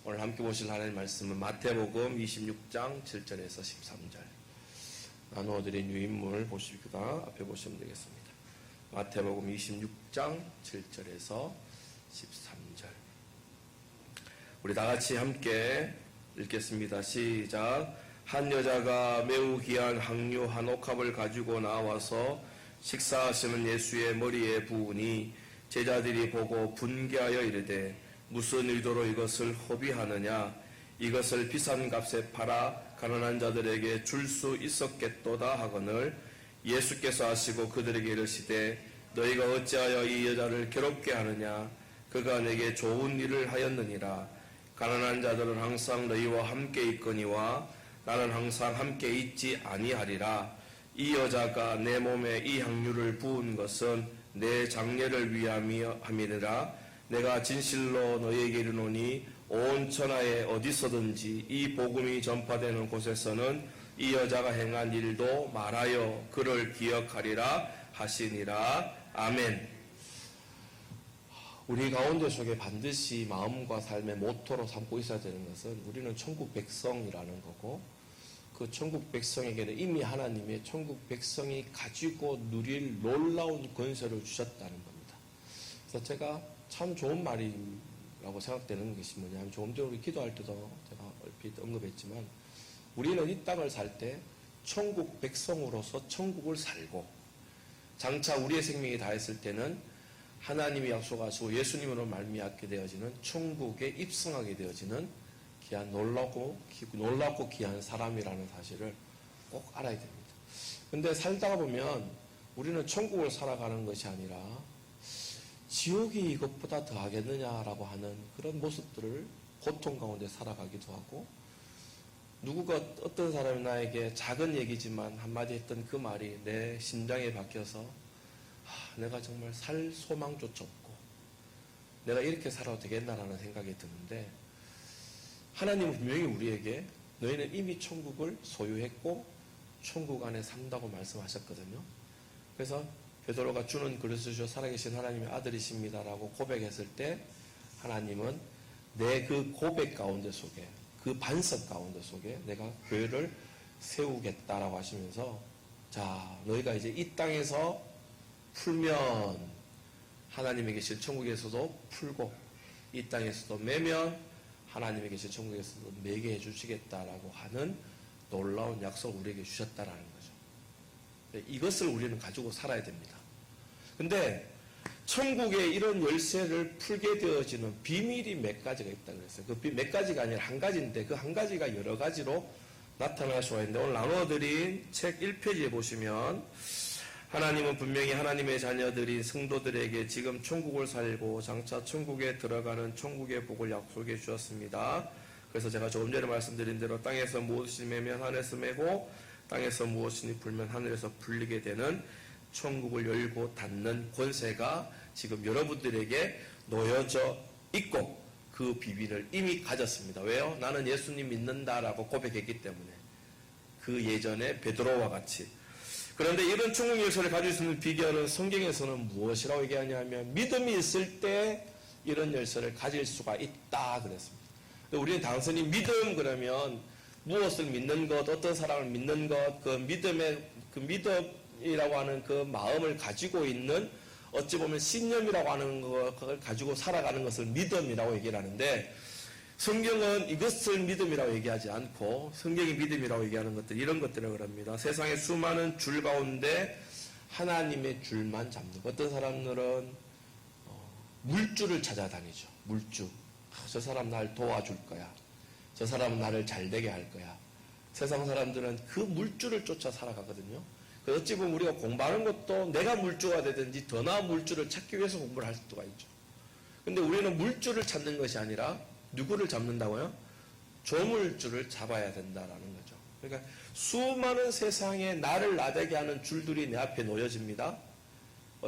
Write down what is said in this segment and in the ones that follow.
오늘 함께 보실 하나님의 말씀은 마태복음 26장 7절에서 13절. 나누어드린 유인물 보십니다. 앞에 보시면 되겠습니다. 마태복음 26장 7절에서 13절. 우리 다 같이 함께 읽겠습니다. 시작. 한 여자가 매우 귀한 항류 한 옥합을 가지고 나와서 식사하시는 예수의 머리에 부으니 제자들이 보고 분개하여 이르되 무슨 의도로 이것을 허비하느냐? 이것을 비싼 값에 팔아 가난한 자들에게 줄 수 있었겠도다 하거늘 예수께서 하시고 그들에게 이르시되 너희가 어찌하여 이 여자를 괴롭게 하느냐? 그가 내게 좋은 일을 하였느니라. 가난한 자들은 항상 너희와 함께 있거니와 나는 항상 함께 있지 아니하리라. 이 여자가 내 몸에 이 향유를 부은 것은 내 장례를 위함이니라. 내가 진실로 너희에게 이르노니 온 천하에 어디서든지 이 복음이 전파되는 곳에서는 이 여자가 행한 일도 말하여 그를 기억하리라 하시니라. 아멘. 우리 가운데 속에 반드시 마음과 삶의 모토로 삼고 있어야 되는 것은 우리는 천국 백성이라는 거고, 그 천국 백성에게는 이미 하나님의 천국 백성이 가지고 누릴 놀라운 권세를 주셨다는 겁니다. 그래서 제가 참 좋은 말이라고 생각되는 것이 뭐냐면, 조금 전에 우리 기도할 때도 제가 얼핏 언급했지만, 우리는 이 땅을 살 때 천국 백성으로서 천국을 살고, 장차 우리의 생명이 다했을 때는 하나님이 약속하시고 예수님으로 말미암게 되어지는 천국에 입성하게 되어지는 귀한 놀랍고 귀한 사람이라는 사실을 꼭 알아야 됩니다. 근데 살다가 보면 우리는 천국을 살아가는 것이 아니라 지옥이 이것보다 더 하겠느냐라고 하는 그런 모습들을 고통 가운데 살아가기도 하고, 누구가 어떤 사람이 나에게 작은 얘기지만 한마디 했던 그 말이 내 심장에 박혀서 내가 정말 살 소망조차 없고 내가 이렇게 살아도 되겠나라는 생각이 드는데, 하나님은 분명히 우리에게 너희는 이미 천국을 소유했고 천국 안에 산다고 말씀하셨거든요. 그래서 베드로가 주는 그리스도 살아계신 하나님의 아들이십니다라고 고백했을 때 하나님은 내 그 고백 가운데 속에, 그 반석 가운데 속에 내가 교회를 세우겠다라고 하시면서, 자, 너희가 이제 이 땅에서 풀면 하나님에 계실 천국에서도 풀고, 이 땅에서도 매면 하나님에 계실 천국에서도 매게 해주시겠다라고 하는 놀라운 약속을 우리에게 주셨다라는 거죠. 이것을 우리는 가지고 살아야 됩니다. 근데 천국의 이런 열쇠를 풀게 되어지는 비밀이 몇 가지가 있다 그랬어요. 그 몇 가지가 아니라 한 가지인데, 그 한 가지가 여러 가지로 나타날 수가 있는데, 오늘 나눠드린 책 1페이지에 보시면 하나님은 분명히 하나님의 자녀들인 성도들에게 지금 천국을 살고 장차 천국에 들어가는 천국의 복을 약속해 주셨습니다. 그래서 제가 조금 전에 말씀드린 대로 땅에서 무엇이 매면 하늘에서 매고 땅에서 무엇이 풀면 하늘에서 풀리게 되는 천국을 열고 닫는 권세가 지금 여러분들에게 놓여져 있고, 그 비밀을 이미 가졌습니다. 왜요? 나는 예수님 믿는다라고 고백했기 때문에. 그 예전에 베드로와 같이. 그런데 이런 천국 열쇠를 가지고 있는 비결은 성경에서는 무엇이라고 얘기하냐면, 믿음이 있을 때 이런 열쇠를 가질 수가 있다 그랬습니다. 우리는 단순히 믿음 그러면 무엇을 믿는 것, 어떤 사람을 믿는 것, 그 믿음이라고 하는 그 마음을 가지고 있는, 어찌 보면 신념이라고 하는 것을 가지고 살아가는 것을 믿음이라고 얘기를 하는데, 성경은 이것을 믿음이라고 얘기하지 않고 성경이 믿음이라고 얘기하는 것들, 이런 것들을 그럽니다. 세상에 수많은 줄 가운데 하나님의 줄만 잡는 것. 어떤 사람들은 물줄을 찾아다니죠. 물줄. 저 사람 날 도와줄 거야. 저 사람은 나를 잘되게 할 거야. 세상 사람들은 그 물줄을 쫓아 살아가거든요. 어찌 보면 우리가 공부하는 것도 내가 물주가 되든지 더 나은 물줄을 찾기 위해서 공부를 할 수가 있죠. 근데 우리는 물줄을 찾는 것이 아니라 누구를 잡는다고요? 조물줄을 잡아야 된다라는 거죠. 그러니까 수많은 세상에 나를 나대게 하는 줄들이 내 앞에 놓여집니다.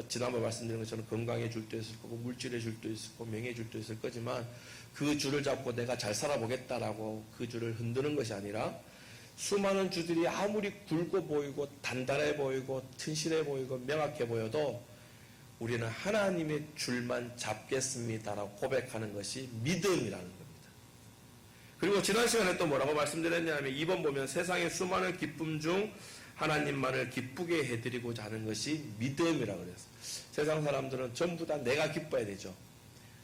지난번에 말씀드린 것처럼 건강의 줄도 있을 거고 물질의 줄도 있을 거고 명예의 줄도 있을 거지만, 그 줄을 잡고 내가 잘 살아보겠다라고 그 줄을 흔드는 것이 아니라, 수많은 줄들이 아무리 굵어 보이고 단단해 보이고 튼실해 보이고 명확해 보여도 우리는 하나님의 줄만 잡겠습니다라고 고백하는 것이 믿음이라는 겁니다. 그리고 지난 시간에 또 뭐라고 말씀드렸냐면 2번 보면 세상의 수많은 기쁨 중 하나님만을 기쁘게 해드리고자 하는 것이 믿음이라고 그랬어요. 세상 사람들은 전부 다 내가 기뻐야 되죠.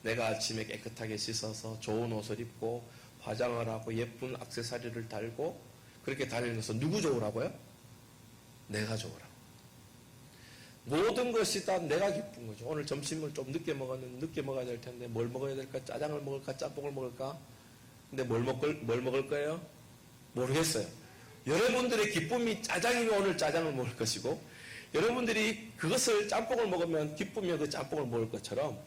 내가 아침에 깨끗하게 씻어서 좋은 옷을 입고 화장을 하고 예쁜 액세서리를 달고 그렇게 다니는 것은 누구 좋으라고요? 내가 좋으라고. 모든 것이 다 내가 기쁜 거죠. 오늘 점심을 좀 늦게 먹었는데 늦게 먹어야 될 텐데 뭘 먹어야 될까? 짜장을 먹을까? 짬뽕을 먹을까? 근데 뭘 먹을 거예요? 모르겠어요. 여러분들의 기쁨이 짜장이면 오늘 짜장을 먹을 것이고 여러분들이 그것을 짬뽕을 먹으면 기쁘면 그 짬뽕을 먹을 것처럼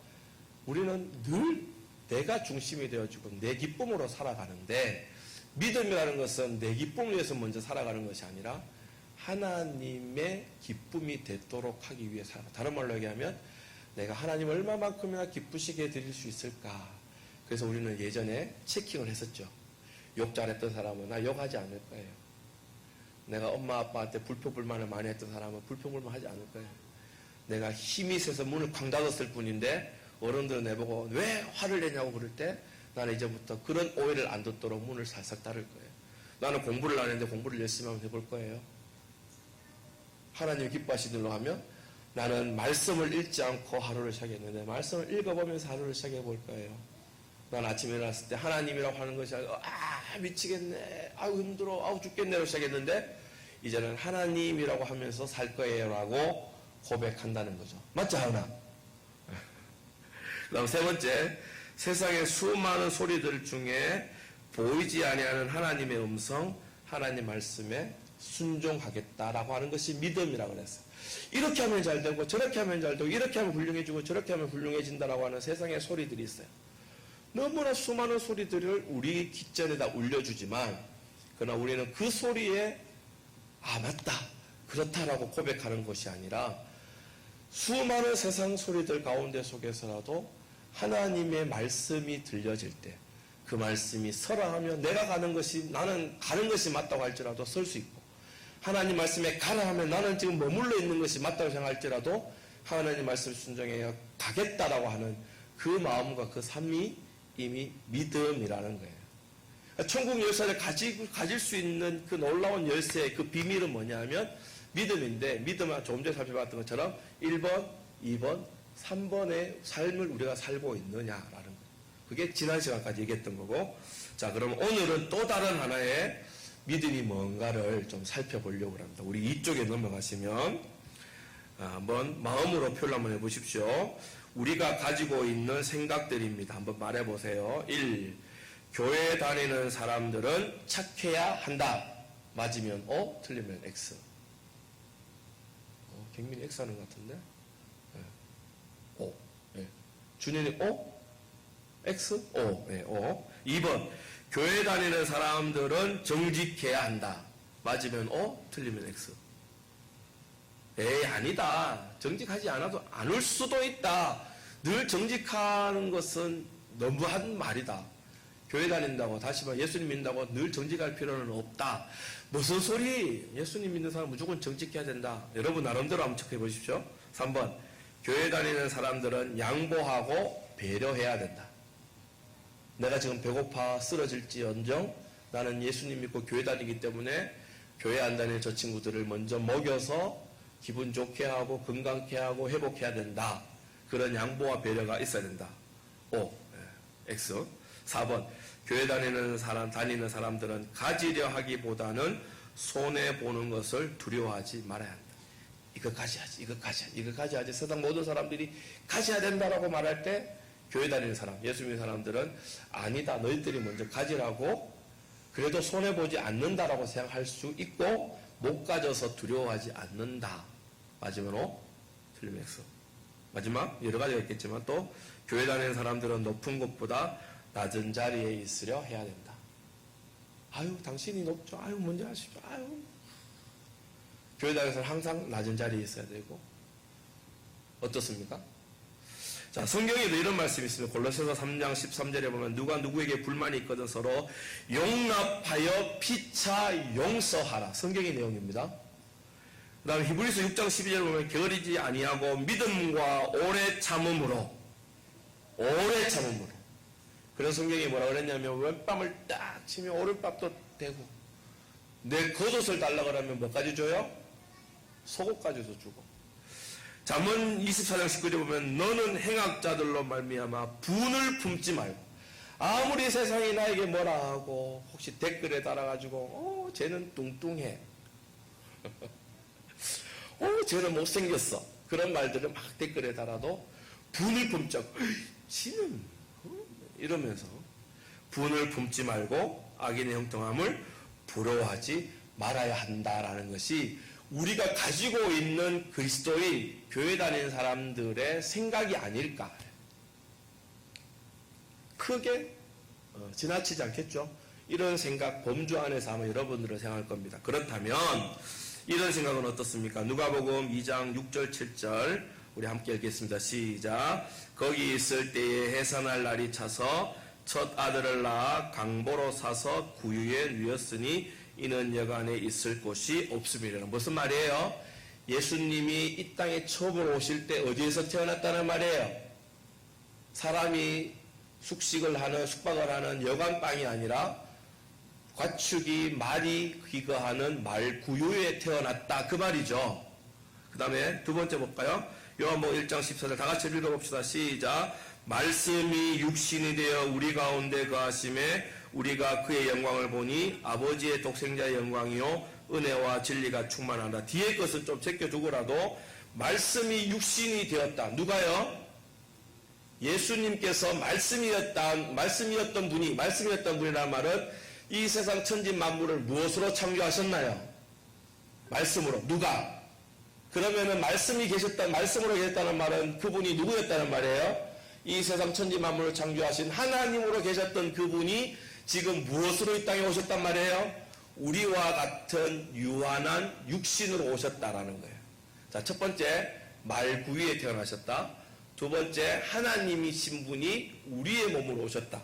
우리는 늘 내가 중심이 되어지고 내 기쁨으로 살아가는데 믿음이라는 것은 내 기쁨을 위해서 먼저 살아가는 것이 아니라 하나님의 기쁨이 되도록 하기 위해 살아가. 다른 말로 얘기하면 내가 하나님 얼마만큼이나 기쁘시게 해드릴 수 있을까. 그래서 우리는 예전에 체킹을 했었죠. 욕 잘했던 사람은 나 욕하지 않을 거예요. 내가 엄마 아빠한테 불평불만을 많이 했던 사람은 불평불만 하지 않을 거예요. 내가 힘이 세서 문을 쾅 닫았을 뿐인데 어른들은 내보고 왜 화를 내냐고 그럴 때 나는 이제부터 그런 오해를 안 듣도록 문을 살짝 닫을 거예요. 나는 공부를 안 했는데 공부를 열심히 한번 해볼 거예요. 하나님 기뻐하시는 일로 하면 나는 말씀을 읽지 않고 하루를 시작했는데 말씀을 읽어보면서 하루를 시작해 볼 거예요. 난 아침에 일어났을 때 하나님이라고 하는 것이 아니고 미치겠네, 아우 힘들어, 아우 죽겠네로 시작했는데 이제는 하나님이라고 하면서 살 거예요 라고 고백한다는 거죠. 맞죠 하나? 그 다음 세 번째, 세상의 수많은 소리들 중에 보이지 아니하는 하나님의 음성, 하나님 말씀에 순종하겠다라고 하는 것이 믿음이라고 그랬어요. 이렇게 하면 잘 되고 저렇게 하면 잘 되고 이렇게 하면 훌륭해지고 저렇게 하면 훌륭해진다라고 하는 세상의 소리들이 있어요. 너무나 수많은 소리들을 우리 귓전에다 울려주지만 그러나 우리는 그 소리에 맞다 그렇다라고 고백하는 것이 아니라 수많은 세상 소리들 가운데 속에서라도 하나님의 말씀이 들려질 때 그 말씀이 서라 하면 내가 가는 것이 나는 가는 것이 맞다고 할지라도 설 수 있고 하나님 말씀에 가라 하면 나는 지금 머물러 있는 것이 맞다고 생각할지라도 하나님 말씀 순종해야 가겠다라고 하는 그 마음과 그 삶이 이미 믿음이라는 거예요. 천국 열쇠를 가질 수 있는 그 놀라운 열쇠의 그 비밀은 뭐냐면 믿음인데 믿음은 조금 전에 살펴봤던 것처럼 1번, 2번, 3번의 삶을 우리가 살고 있느냐라는 거예요. 그게 지난 시간까지 얘기했던 거고 자 그럼 오늘은 또 다른 하나의 믿음이 뭔가를 좀 살펴보려고 합니다. 우리 이쪽에 넘어가시면 한번 마음으로 표를 한번 해보십시오. 우리가 가지고 있는 생각들입니다. 한번 말해보세요. 1. 교회 다니는 사람들은 착해야 한다. 맞으면 O, 틀리면 X. 경민이 X 하는 것 같은데? 네. O. 네. 준현이 O? X? O. 네, O. 2번. 교회 다니는 사람들은 정직해야 한다. 맞으면 O, 틀리면 X. 에이, 아니다. 정직하지 않아도 안 올 수도 있다. 늘 정직하는 것은 너무한 말이다. 교회 다닌다고, 다시 말 예수님 믿는다고 늘 정직할 필요는 없다. 무슨 소리? 예수님 믿는 사람 무조건 정직해야 된다. 여러분 나름대로 한번 체크해 보십시오. 3번. 교회 다니는 사람들은 양보하고 배려해야 된다. 내가 지금 배고파 쓰러질지언정 나는 예수님 믿고 교회 다니기 때문에 교회 안 다니는 저 친구들을 먼저 먹여서 기분 좋게 하고 건강케 하고 회복해야 된다. 그런 양보와 배려가 있어야 된다. O, X. 4번. 교회 다니는 사람들은 가지려 하기보다는 손해보는 것을 두려워하지 말아야 한다. 이거 가져야지, 이거 가져야지, 이거 가져야지. 세상 모든 사람들이 가져야 된다라고 말할 때 교회 다니는 사람, 예수 믿는 사람들은 아니다. 너희들이 먼저 가지라고 그래도 손해보지 않는다라고 생각할 수 있고 못 가져서 두려워하지 않는다. 맞으면 O, 틀리면 X. 마지막 여러 가지가 있겠지만 또 교회 다니는 사람들은 높은 곳보다 낮은 자리에 있으려 해야 된다. 아유 당신이 높죠. 아유 먼저 하십시오. 아유 교회 다니는 사람은 항상 낮은 자리에 있어야 되고 어떻습니까? 자 성경에도 이런 말씀이 있습니다. 골로새서 3장 13절에 보면 누가 누구에게 불만이 있거든 서로 용납하여 피차 용서하라. 성경의 내용입니다. 그 다음에 히브리서 6장 12절에 보면 게으르지 아니하고 믿음과 오래 참음으로 그런 성경이 뭐라 그랬냐면 왼뺨을 딱 치면 오른뺨도 대고 내 겉옷을 달라 그러면 뭐까지 줘요? 속옷까지도 주고. 잠언 24장 19절에 보면 너는 행악자들로 말미암아 분을 품지 말고 아무리 세상이 나에게 뭐라 하고 혹시 댓글에 달아가지고 쟤는 뚱뚱해 쟤는 못생겼어 그런 말들을 막 댓글에 달아도 분을 품자. 지는 이러면서 분을 품지 말고 악인의 형통함을 부러워하지 말아야 한다라는 것이 우리가 가지고 있는 그리스도의 교회 다니는 사람들의 생각이 아닐까. 크게 지나치지 않겠죠. 이런 생각 범주 안에서 아마 여러분들은 생각할 겁니다. 그렇다면 이런 생각은 어떻습니까? 누가복음 2장 6절 7절 우리 함께 읽겠습니다. 시작. 거기 있을 때에 해산할 날이 차서 첫 아들을 낳아 강보로 사서 구유에 누였으니 이는 여간에 있을 곳이 없음이라는. 무슨 말이에요? 예수님이 이 땅에 처음으로 오실 때 어디에서 태어났다는 말이에요? 사람이 숙박을 하는 여관방이 아니라 가축이 말이 귀거하는 말 구유에 태어났다 그 말이죠. 그 다음에 두 번째 볼까요? 요한복음 1장 14절 다 같이 읽어봅시다. 시작. 말씀이 육신이 되어 우리 가운데 거하심에 우리가 그의 영광을 보니 아버지의 독생자의 영광이요 은혜와 진리가 충만하다. 뒤에 것은 좀 제껴두고라도 말씀이 육신이 되었다. 누가요? 예수님께서 말씀이었던 분이라는 말은 이 세상 천지 만물을 무엇으로 창조하셨나요? 말씀으로. 누가? 그러면은 말씀으로 계셨다는 말은 그분이 누구였다는 말이에요? 이 세상 천지 만물을 창조하신 하나님으로 계셨던 그분이 지금 무엇으로 이 땅에 오셨단 말이에요? 우리와 같은 유한한 육신으로 오셨다라는 거예요. 자, 첫 번째 말구유에 태어나셨다. 두 번째 하나님이신 분이 우리의 몸으로 오셨다.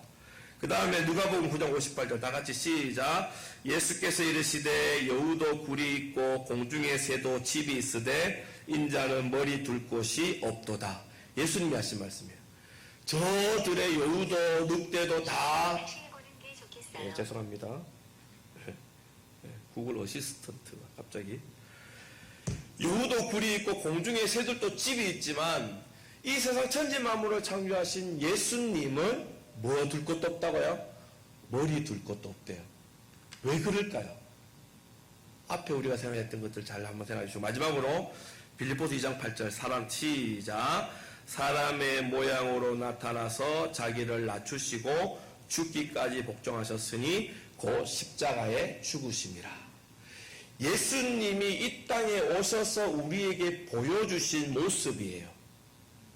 그 다음에 누가복음 9장 58절 다 같이 시작. 예수께서 이르시되 여우도 굴이 있고 공중의 새도 집이 있으되 인자는 머리 둘 곳이 없도다. 예수님이 하신 말씀이에요. 저들의 여우도 늑대도 다 죄송합니다. 구글 어시스턴트가 갑자기 여우도 굴이 있고 공중의 새들도 집이 있지만 이 세상 천지 만물을 창조하신 예수님은 뭐 둘 것도 없다고요? 머리 둘 것도 없대요. 왜 그럴까요? 앞에 우리가 생각했던 것들 잘 한번 생각해 주시고 마지막으로 빌립보서 2장 8절 사람 시작. 사람의 모양으로 나타나서 자기를 낮추시고 죽기까지 복종하셨으니 곧 십자가에 죽으심이라. 예수님이 이 땅에 오셔서 우리에게 보여주신 모습이에요.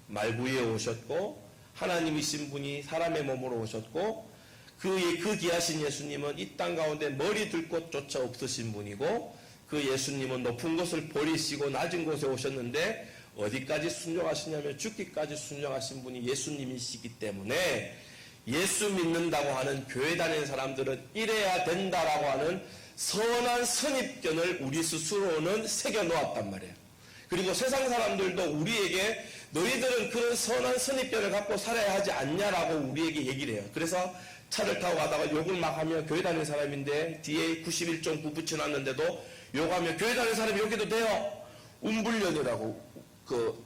말구에 오셨고 하나님이신 분이 사람의 몸으로 오셨고 그 귀하신 예수님은 이 땅 가운데 머리 둘 곳조차 없으신 분이고 그 예수님은 높은 곳을 버리시고 낮은 곳에 오셨는데 어디까지 순종하시냐면 죽기까지 순종하신 분이 예수님이시기 때문에 예수 믿는다고 하는 교회 다니는 사람들은 이래야 된다라고 하는 선한 선입견을 우리 스스로는 새겨놓았단 말이에요. 그리고 세상 사람들도 우리에게 너희들은 그런 선한 선입견을 갖고 살아야 하지 않냐라고 우리에게 얘기를 해요. 그래서 차를 타고 가다가 욕을 막 하면 교회 다니는 사람인데 뒤에 91.9 붙여놨는데도 욕하면 교회 다니는 사람이 욕해도 돼요. 운불연이라고 그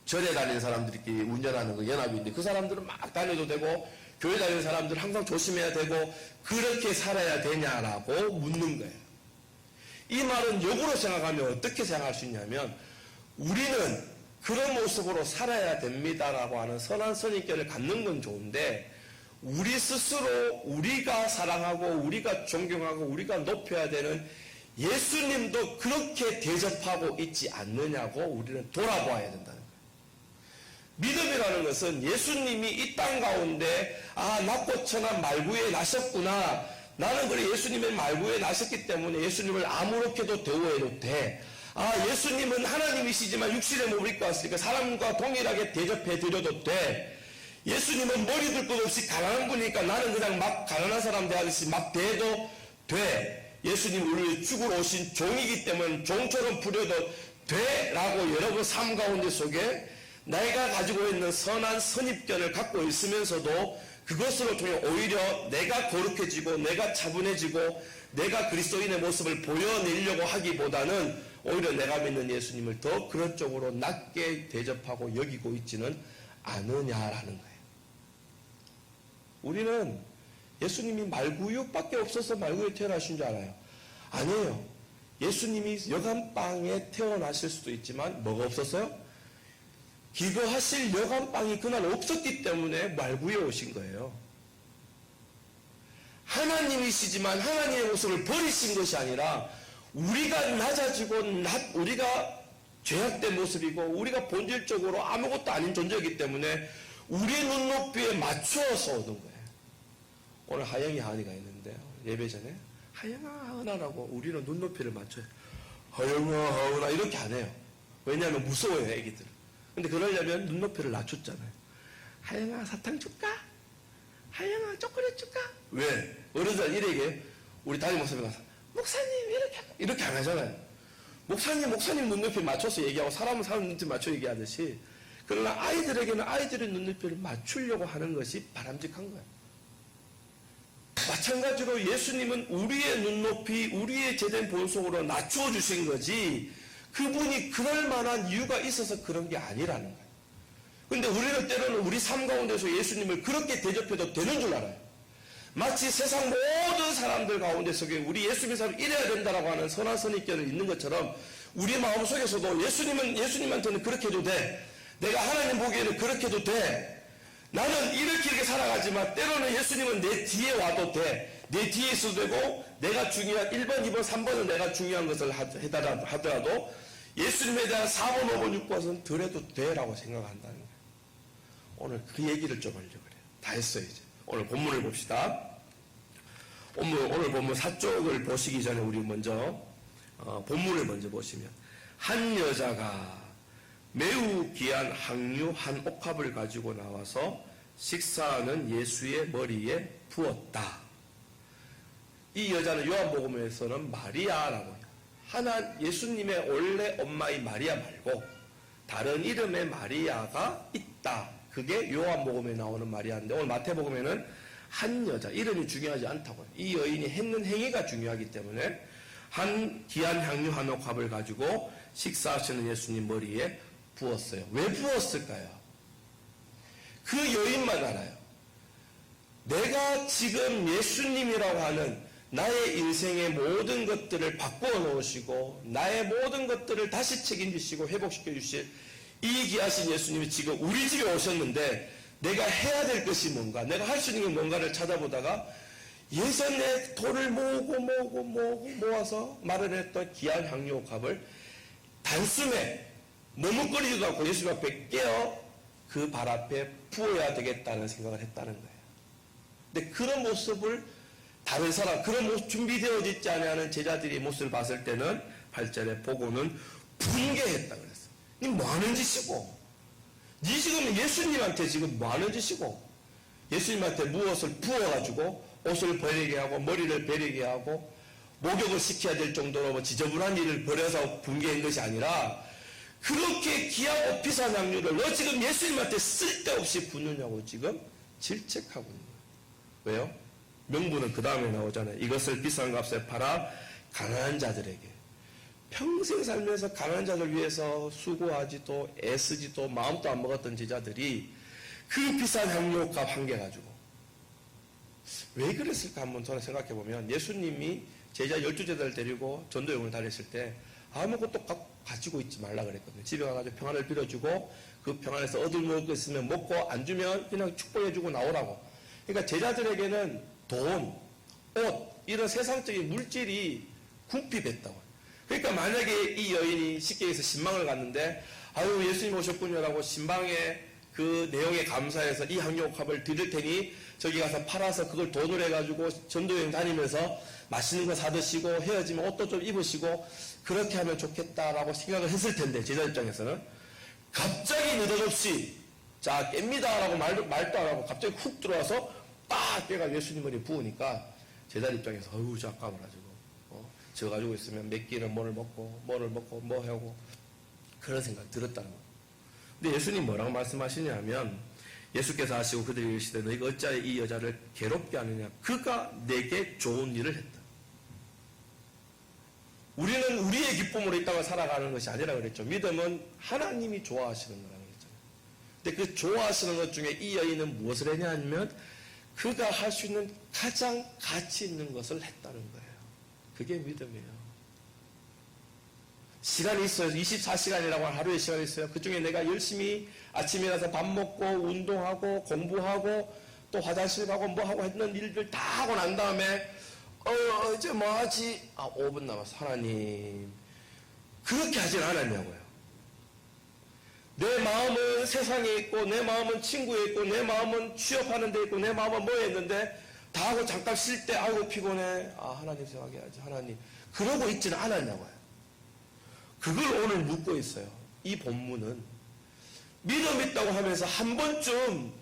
절에 다니는 사람들끼리 운전하는 그 연합인데 그 사람들은 막 다녀도 되고 교회 다니는 사람들은 항상 조심해야 되고 그렇게 살아야 되냐라고 묻는 거예요. 이 말은 욕으로 생각하면 어떻게 생각할 수 있냐면 우리는 그런 모습으로 살아야 됩니다라고 하는 선한 선입견을 갖는 건 좋은데 우리 스스로 우리가 사랑하고 우리가 존경하고 우리가 높여야 되는 예수님도 그렇게 대접하고 있지 않느냐고 우리는 돌아봐야 된다는 거예요. 믿음이라는 것은 예수님이 이 땅 가운데 낮고 천한 말구에 나셨구나. 나는 그래 예수님의 말구에 나셨기 때문에 예수님을 아무렇게도 대우해도 돼. 예수님은 하나님이시지만 육신의 몸을 입고 왔으니까 사람과 동일하게 대접해 드려도 돼. 예수님은 머리 둘 것 없이 가난한 분이니까 나는 그냥 막 가난한 사람 대하듯이 막 대도 돼. 예수님 우리 죽으러 오신 종이기 때문에 종처럼 부려도 돼 라고 여러분 삶 가운데 속에 내가 가지고 있는 선한 선입견을 갖고 있으면서도 그것으로 통해 오히려 내가 거룩해지고 내가 차분해지고 내가 그리스도인의 모습을 보여내려고 하기보다는 오히려 내가 믿는 예수님을 더 그런 쪽으로 낮게 대접하고 여기고 있지는 않으냐라는 거예요. 우리는 예수님이 말구육밖에 없어서 말구육에 태어나신 줄 알아요. 아니에요. 예수님이 여간빵에 태어나실 수도 있지만 뭐가 없었어요? 기거하실 여간빵이 그날 없었기 때문에 말구에 오신 거예요. 하나님이시지만 하나님의 모습을 버리신 것이 아니라 우리가 낮아지고 우리가 죄악된 모습이고 우리가 본질적으로 아무것도 아닌 존재이기 때문에 우리의 눈높이에 맞추어서 오는 거예요. 오늘 하영이 하은이가 있는데 예배 전에 하영아 하은아라고 우리는 눈높이를 맞춰요. 하영아 하은아 이렇게 안 해요. 왜냐하면 무서워요 애기들은. 근데 그러려면 눈높이를 낮췄잖아요. 하영아 사탕 줄까? 하영아 초콜릿 줄까? 왜? 어른들 이렇게 우리 담임 목사님 가서 목사님 이렇게 안 하잖아요. 목사님 눈높이 맞춰서 얘기하고 사람은 사람 눈높이 맞춰 얘기하듯이 그러나 아이들에게는 아이들의 눈높이를 맞추려고 하는 것이 바람직한 거예요. 마찬가지로 예수님은 우리의 눈높이, 우리의 제된 본성으로 낮추어 주신 거지 그분이 그럴 만한 이유가 있어서 그런 게 아니라는 거예요. 그런데 우리는 때로는 우리 삶 가운데서 예수님을 그렇게 대접해도 되는 줄 알아요. 마치 세상 모든 사람들 가운데 속에 우리 예수님 사람 이래야 된다라고 하는 선한 선입견을 있는 것처럼 우리 마음속에서도 예수님한테는 그렇게 해도 돼. 내가 하나님 보기에는 그렇게 해도 돼. 나는 이렇게 살아가지만 때로는 예수님은 내 뒤에 와도 돼. 내 뒤에 있어도 되고 내가 중요한 1번, 2번, 3번은 내가 중요한 것을 하더라도 예수님에 대한 4번, 5번, 6번은 덜해도 돼라고 생각한다는 거예요. 오늘 그 얘기를 좀 하려고 그래요. 다 했어요 이제. 오늘 본문을 봅시다. 오늘 본문 4쪽을 보시기 전에 우리 먼저 본문을 먼저 보시면 한 여자가 매우 귀한 항류 한 옥합을 가지고 나와서 식사하는 예수의 머리에 부었다. 이 여자는 요한복음에서는 마리아라고 해요. 예수님의 원래 엄마인 마리아 말고 다른 이름의 마리아가 있다. 그게 요한복음에 나오는 마리아인데 오늘 마태복음에는 한 여자, 이름이 중요하지 않다고요. 이 여인이 했는 행위가 중요하기 때문에 한 귀한 향유 한 옥합을 가지고 식사하시는 예수님 머리에 부었어요. 왜 부었을까요? 그 여인만 알아요. 내가 지금 예수님이라고 하는 나의 인생의 모든 것들을 바꾸어 놓으시고 나의 모든 것들을 다시 책임지시고 회복시켜 주실 이 귀하신 예수님이 지금 우리 집에 오셨는데 내가 해야 될 것이 뭔가, 내가 할 수 있는 게 뭔가를 찾아보다가 예전에 돈을 모아서 마련했던 귀한 향유옥합을 단숨에 머뭇거리지도 않고 예수님 앞에 깨어 그 발 앞에 부어야 되겠다는 생각을 했다는 거예요. 근데 그런 모습을 다른 사람, 그런 모습 준비되어져 있지 않은 제자들이 모습을 봤을 때는 8절에 보고는 분개했다 그랬어요. 니 뭐하는 짓이고, 니 지금 예수님한테 지금 뭐하는 짓이고, 예수님한테 무엇을 부어가지고 옷을 버리게 하고 머리를 베리게 하고 목욕을 시켜야 될 정도로 지저분한 일을 벌여서 분개한 것이 아니라 그렇게 귀하고 비싼 향유를 너 지금 예수님한테 쓸데없이 붓느냐고 지금 질책하고 있는 거예요. 왜요? 명분은 그 다음에 나오잖아요. 이것을 비싼 값에 팔아 가난한 자들에게. 평생 살면서 가난한 자들 위해서 수고하지도 애쓰지도 마음도 안 먹었던 제자들이 그 비싼 향유값 한 개 가지고 왜 그랬을까 한번 저는 생각해보면 예수님이 제자 12제자를 데리고 전도여행을 다녔을 때 아무것도 가지고 있지 말라 그랬거든요. 집에 가가지고 평안을 빌어주고 그 평안에서 얻을 먹을 거 있으면 먹고 안 주면 그냥 축복해주고 나오라고. 그러니까 제자들에게는 돈, 옷 이런 세상적인 물질이 궁핍했다고. 그러니까 만약에 이 여인이 쉽게 해서 신방을 갔는데 아유 예수님 오셨군요라고 신방에 그 내용에 감사해서 이 향유옥합을 드릴 테니 저기 가서 팔아서 그걸 돈을 해가지고 전도여행 다니면서 맛있는 거 사드시고 헤어지면 옷도 좀 입으시고 그렇게 하면 좋겠다라고 생각을 했을 텐데 제자 입장에서는 갑자기 느닷없이 자 깹니다라고 말도 안 하고 갑자기 훅 들어와서 딱 깨가 예수님 머리에 부으니까 제자 입장에서 어우 잠깐만가지고 저 가지고 있으면 몇 끼는 뭐를 먹고 뭐 하고 그런 생각 들었다는 거예요. 근데 예수님 뭐라고 말씀하시냐면 예수께서 하시고 그들이 이르시되 너희가 어찌하여 이 여자를 괴롭게 하느냐 그가 내게 좋은 일을 했다. 우리는 우리의 기쁨으로 이 땅을 살아가는 것이 아니라 그랬죠. 믿음은 하나님이 좋아하시는 거라고 그랬잖아요. 근데 그 좋아하시는 것 중에 이 여인은 무엇을 했냐 하면 그가 할 수 있는 가장 가치 있는 것을 했다는 거예요. 그게 믿음이에요. 시간이 있어요. 24시간이라고 하루에 시간이 있어요. 그 중에 내가 열심히 아침에 일어나서 밥 먹고 운동하고 공부하고 또 화장실 가고 뭐 하고 했는 일들 다 하고 난 다음에 이제 뭐 하지? 5분 남았어. 하나님 그렇게 하진 않았냐고요. 내 마음은 세상에 있고 내 마음은 친구에 있고 내 마음은 취업하는 데 있고 내 마음은 뭐에 있는데 다 하고 잠깐 쉴 때 아이고 피곤해. 하나님 생각해야지. 하나님 그러고 있지는 않았냐고요. 그걸 오늘 묻고 있어요. 이 본문은 믿음 있다고 하면서 한 번쯤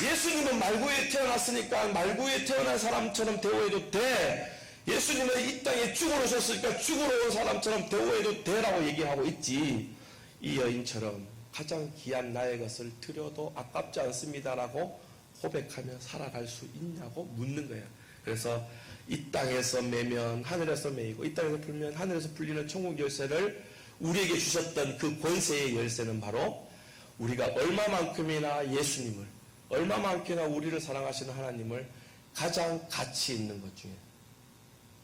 예수님은 말구에 태어났으니까 말구에 태어난 사람처럼 대우해도 돼. 예수님은 이 땅에 죽으러 오셨으니까 죽으러 온 사람처럼 대우해도 되라고 얘기하고 있지. 이 여인처럼 가장 귀한 나의 것을 드려도 아깝지 않습니다라고 고백하며 살아갈 수 있냐고 묻는 거예요. 그래서 이 땅에서 매면 하늘에서 매이고 이 땅에서 풀면 하늘에서 풀리는 천국 열쇠를 우리에게 주셨던 그 권세의 열쇠는 바로 우리가 얼마만큼이나 예수님을 얼마만큼이나 우리를 사랑하시는 하나님을 가장 가치 있는 것 중에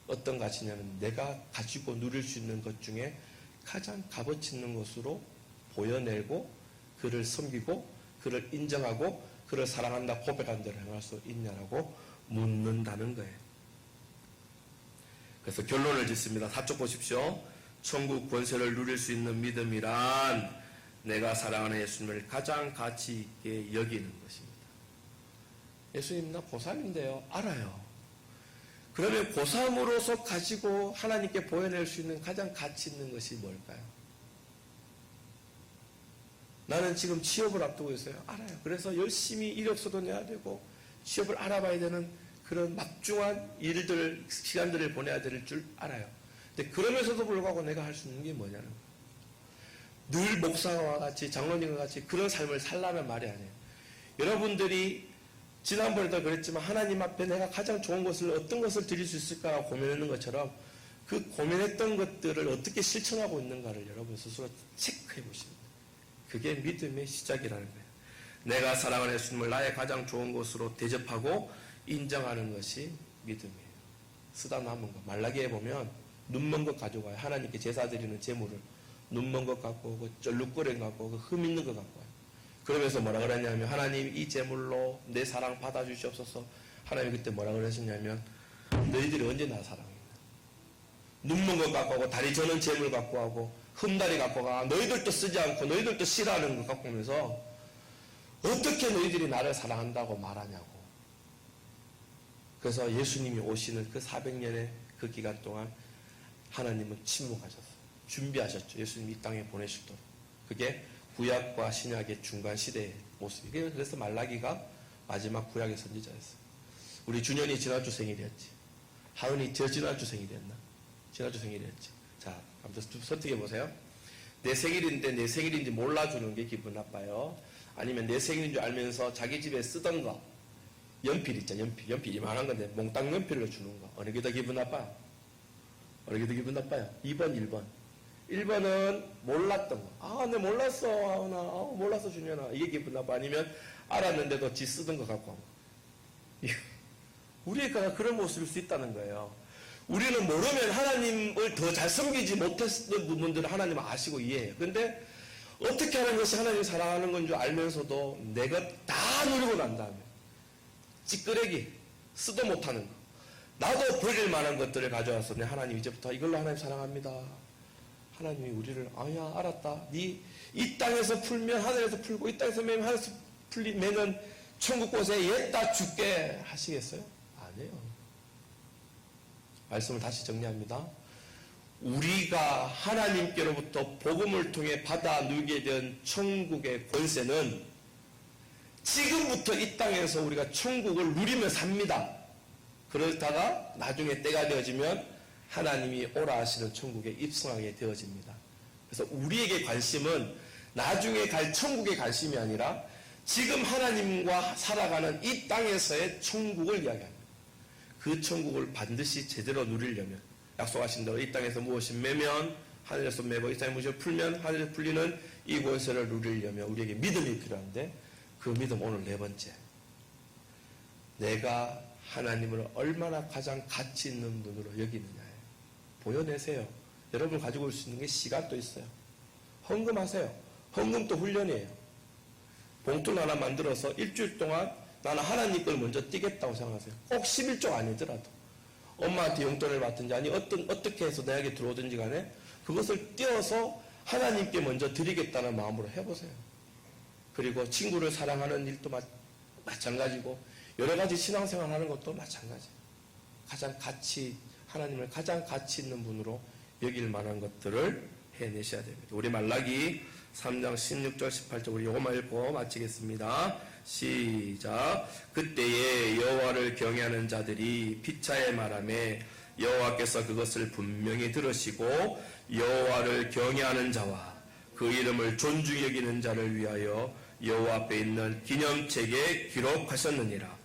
어떤 가치냐면 내가 가지고 누릴 수 있는 것 중에 가장 값어치 있는 것으로 보여내고 그를 섬기고 그를 인정하고 그를 사랑한다 고백한 대로 행할 수 있냐라고 묻는다는 거예요. 그래서 결론을 짓습니다. 4쪽 보십시오. 천국 권세를 누릴 수 있는 믿음이란 내가 사랑하는 예수님을 가장 가치 있게 여기는 것입니다. 예수님 나 고3인데요. 알아요. 그러면 고3으로서 가지고 하나님께 보여낼 수 있는 가장 가치 있는 것이 뭘까요? 나는 지금 취업을 앞두고 있어요. 알아요. 그래서 열심히 이력서도 내야 되고 취업을 알아봐야 되는 그런 막중한 일들, 시간들을 보내야 될 줄 알아요. 근데 그러면서도 불구하고 내가 할 수 있는 게 뭐냐는 거예요. 늘 목사와 같이 장로님과 같이 그런 삶을 살라는 말이 아니에요. 여러분들이 지난번에도 그랬지만 하나님 앞에 내가 가장 좋은 것을 어떤 것을 드릴 수 있을까라고 고민했는 것처럼 그 고민했던 것들을 어떻게 실천하고 있는가를 여러분 스스로 체크해 보십니다. 그게 믿음의 시작이라는 거예요. 내가 사랑하는 예수님을 나의 가장 좋은 것으로 대접하고 인정하는 것이 믿음이에요. 쓰다 남은 거. 말라기에 보면 눈먼 것 가져가요. 하나님께 제사 드리는 제물을 눈먼 것 갖고 오고 쩔룩거린 것 갖고 오고 흠 있는 것 갖고 와요. 그러면서 뭐라 그랬냐면 하나님 이 제물로 내 사랑 받아주시옵소서. 하나님 그때 뭐라 그러셨냐면 너희들이 언제 나 사랑해? 눈먼 것 갖고 오고 다리 저는 제물 갖고 하고 흠다리 갖고 가. 너희들도 쓰지 않고 너희들도 싫어하는 것 갖고 오면서 어떻게 너희들이 나를 사랑한다고 말하냐고. 그래서 예수님이 오시는 그 400년의 그 기간 동안 하나님은 침묵하셨어요. 준비하셨죠. 예수님이 이 땅에 보내시도록. 그게 구약과 신약의 중간 시대의 모습이에요. 그래서 말라기가 마지막 구약의 선지자였어요. 우리 준현이 지난주 생일이었지. 하은이 지난주 생일이었나? 지난주 생일이었지. 자, 아무튼 선택해 보세요. 내 생일인데 내 생일인지 몰라주는 게 기분 나빠요. 아니면 내 생일인 줄 알면서 자기 집에 쓰던 거, 연필 있잖아. 연필 이만한 건데 몽땅 연필로 주는 거. 어느 게 더 기분 나빠요? 어느 게 더 기분 나빠요? 2번, 1번. 1번은 몰랐던 거. 내 몰랐어, 하은아. 몰랐어, 준현아. 이게 기분 나빠. 아니면 알았는데도 지 쓰던 거 갖고 와. 우리가 그런 모습일 수 있다는 거예요. 우리는 모르면 하나님을 더 잘 섬기지 못했던 부분들을 하나님은 아시고 이해해요. 근데 어떻게 하는 것이 하나님을 사랑하는 건 줄 알면서도 내가 다 누리고 난 다음에 찌끄레기, 쓰도 못하는 거. 나도 버릴 만한 것들을 가져와서 내 하나님 이제부터 이걸로 하나님 사랑합니다. 하나님이 우리를 알았다. 네 이 땅에서 풀면 하늘에서 풀고 이 땅에서 매면 하늘에서 매는 천국 곳에 옛다 죽게 하시겠어요? 아니에요. 말씀을 다시 정리합니다. 우리가 하나님께로부터 복음을 통해 받아 누리게 된 천국의 권세는 지금부터 이 땅에서 우리가 천국을 누리며 삽니다. 그러다가 나중에 때가 되어지면 하나님이 오라 하시는 천국에 입성하게 되어집니다. 그래서 우리에게 관심은 나중에 갈 천국의 관심이 아니라 지금 하나님과 살아가는 이 땅에서의 천국을 이야기합니다. 그 천국을 반드시 제대로 누리려면 약속하신 대로 이 땅에서 무엇이 매면 하늘에서 매고 이 땅에 무엇이 풀면 하늘에서 풀리는 이 권세를 누리려면 우리에게 믿음이 필요한데 그 믿음 오늘 네 번째. 내가 하나님을 얼마나 가장 가치 있는 분으로 여기느냐에 보여내세요. 여러분 가지고 올 수 있는 게 시간도 있어요. 헌금하세요. 헌금도 훈련이에요. 봉투를 하나 만들어서 일주일 동안 나는 하나님 걸 먼저 띄겠다고 생각하세요. 꼭 11조 아니더라도 엄마한테 용돈을 받든지 아니 어떻게 해서 내게 들어오든지 간에 그것을 띄어서 하나님께 먼저 드리겠다는 마음으로 해보세요. 그리고 친구를 사랑하는 일도 마찬가지고 여러 가지 신앙생활 하는 것도 마찬가지. 하나님을 가장 가치 있는 분으로 여길 만한 것들을 해내셔야 됩니다. 우리 말라기 3장 16절 18절 우리 요것만 읽고 마치겠습니다. 시작. 그때에 여호와를 경외하는 자들이 피차에 말하매 여호와께서 그것을 분명히 들으시고 여호와를 경외하는 자와 그 이름을 존중히 여기는 자를 위하여 여호와 앞에 있는 기념책에 기록하셨느니라.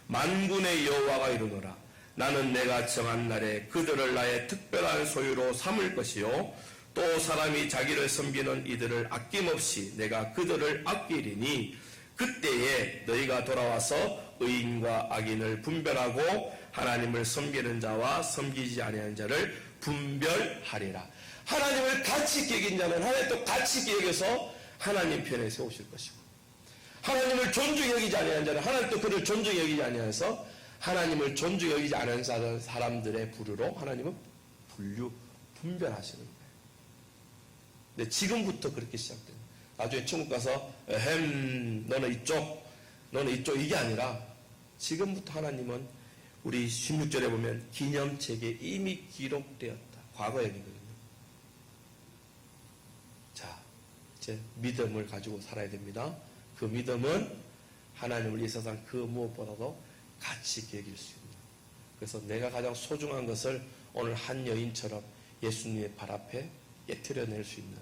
만군의 여호와가 이르노라. 나는 내가 정한 날에 그들을 나의 특별한 소유로 삼을 것이요 또 사람이 자기를 섬기는 이들을 아낌없이 내가 그들을 아끼리니 그때에 너희가 돌아와서 의인과 악인을 분별하고 하나님을 섬기는 자와 섬기지 아니하는 자를 분별하리라. 하나님을 가치 있게 여긴 자는 하나님 또 가치 있게 여겨서 하나님 편에 세우실 것이고 하나님을 존중히 여기지 아니하는 자는 하나님 또 그를 존중히 여기지 아니하여서 하나님을 존중히 여기지 않은 사람들의 부류로 하나님은 분별하시는 거예요. 근데 지금부터 그렇게 시작됩니다. 나중에 천국 가서 너는 이쪽 이게 아니라 지금부터 하나님은 우리 16절에 보면 기념책에 이미 기록되었다. 과거 얘기거든요. 자, 이제 믿음을 가지고 살아야 됩니다. 그 믿음은 하나님을 이 세상 그 무엇보다도 가치 있게 여길 수 있는. 그래서 내가 가장 소중한 것을 오늘 한 여인처럼 예수님의 발 앞에 깨트려낼 수 있는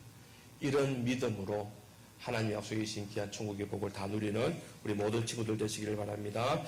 이런 믿음으로 하나님 약속해 주신 귀한 천국의 복을 다 누리는 우리 모든 친구들 되시기를 바랍니다.